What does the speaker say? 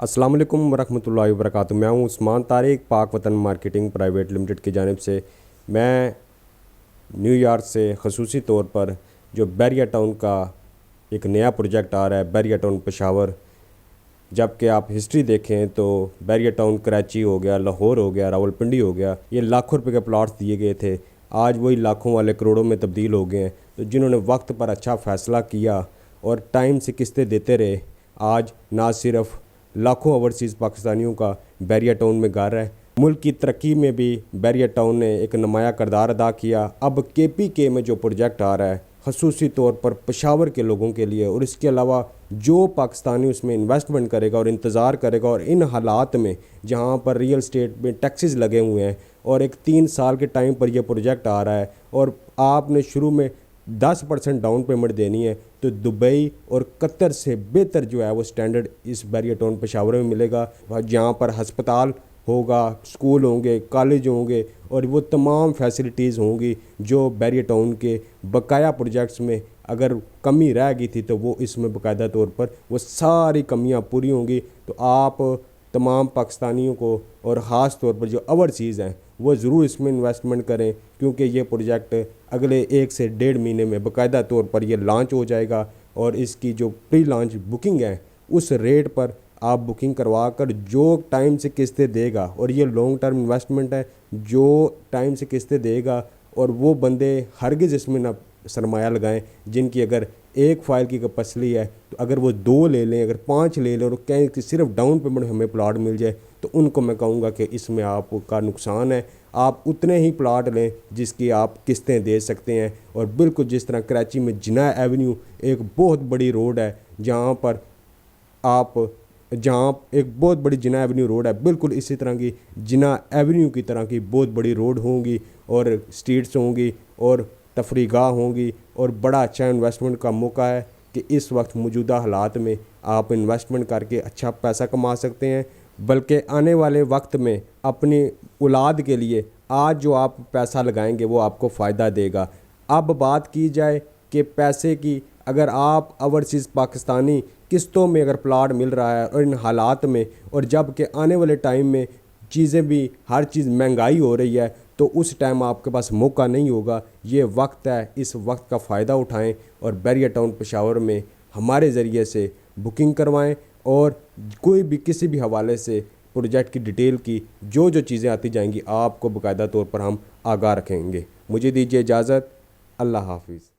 अस्सलाम वालेकुम वरहमतुल्लाहि वबरकातुहू। मैं हूँ उस्मान तारिक, पाक वतन मार्केटिंग प्राइवेट लिमिटेड की जानिब से। मैं न्यूयॉर्क से ख़ुसूसी तौर पर जो बैरिया टाउन का एक नया प्रोजेक्ट आ रहा है, बैरिया टाउन पेशावर, जबकि आप हिस्ट्री देखें तो बैरिया टाउन कराची हो गया, लाहौर हो गया, रावलपिंडी हो गया, ये लाखों रुपए के प्लाट्स दिए गए थे। आज वही लाखों वाले करोड़ों में तब्दील हो गए हैं। तो जिन्होंने वक्त पर अच्छा फ़ैसला किया और टाइम से किस्तें देते रहे, आज ना सिर्फ लाखों ओवरसीज़ पाकिस्तानियों का बैरिया टाउन में घर है, मुल्क की तरक्की में भी बैरिया टाउन ने एक नुमाया किरदार अदा किया। अब KPK में जो प्रोजेक्ट आ रहा है ख़ुसूसी तौर पर पेशावर के लोगों के लिए, और इसके अलावा जो पाकिस्तानी उसमें इन्वेस्टमेंट करेगा और इंतज़ार करेगा, और इन हालात में जहाँ पर रियल स्टेट में टैक्सेस लगे हुए हैं और एक 3 साल के टाइम पर यह प्रोजेक्ट आ रहा है और आपने शुरू में 10% डाउन पेमेंट देनी है, तो दुबई और कतर से बेहतर जो है वो स्टैंडर्ड इस बैरिया टाउन पेशावर में मिलेगा। जहाँ पर हस्पताल होगा, स्कूल होंगे, कॉलेज होंगे और वो तमाम फैसिलिटीज़ होंगी जो बैरिया टाउन के बकाया प्रोजेक्ट्स में अगर कमी रह गई थी तो वो इसमें बाकायदा तौर पर वो सारी कमियां पूरी होंगी। तो आप तमाम पाकिस्तानियों को और ख़ास तौर पर जो ओवरसीज़ हैं वो ज़रूर इसमें इन्वेस्टमेंट करें, क्योंकि ये प्रोजेक्ट अगले 1 से 1.5 महीने में बाकायदा तौर पर ये लॉन्च हो जाएगा। और इसकी जो प्री लॉन्च बुकिंग है उस रेट पर आप बुकिंग करवा कर जो टाइम से किस्तें देगा, और ये लॉन्ग टर्म इन्वेस्टमेंट है, जो टाइम से किस्तें देगा और वो बंदे हरगिज़ इसमें ना सरमाया लगाएं जिनकी अगर एक फ़ाइल की कैपेसिटी है, तो अगर वो 2 ले लें, अगर 5 ले लें और कहें कि सिर्फ डाउन पेमेंट हमें प्लाट मिल जाए, तो उनको मैं कहूँगा कि इसमें आपका नुकसान है। आप उतने ही प्लाट लें जिसकी आप किस्तें दे सकते हैं। और बिल्कुल जिस तरह कराची में जिना एवेन्यू एक बहुत बड़ी रोड है, जहाँ एक बहुत बड़ी जिना एवेन्यू रोड है, बिल्कुल इसी तरह की जिना एवेन्यू की तरह की बहुत बड़ी रोड होंगी और स्ट्रीट्स होंगी और तफरीगाह होंगी। और बड़ा अच्छा इन्वेस्टमेंट का मौका है कि इस वक्त मौजूदा हालात में आप इन्वेस्टमेंट करके अच्छा पैसा कमा सकते हैं, बल्कि आने वाले वक्त में अपनी औलाद के लिए आज जो आप पैसा लगाएंगे वो आपको फ़ायदा देगा। अब बात की जाए कि पैसे की, अगर आप ओवरसीज़ पाकिस्तानी किस्तों में अगर प्लाट मिल रहा है और इन हालात में, और जब के आने वाले टाइम में चीज़ें भी हर चीज़ महंगाई हो रही है, तो उस टाइम आपके पास मौका नहीं होगा। ये वक्त है, इस वक्त का फ़ायदा उठाएं और बैरिया टाउन पेशावर में हमारे ज़रिए से बुकिंग करवाएं। और कोई भी किसी भी हवाले से प्रोजेक्ट की डिटेल की जो चीज़ें आती जाएंगी आपको बाकायदा तौर पर हम आगाह रखेंगे। मुझे दीजिए इजाज़त। अल्लाह हाफिज़।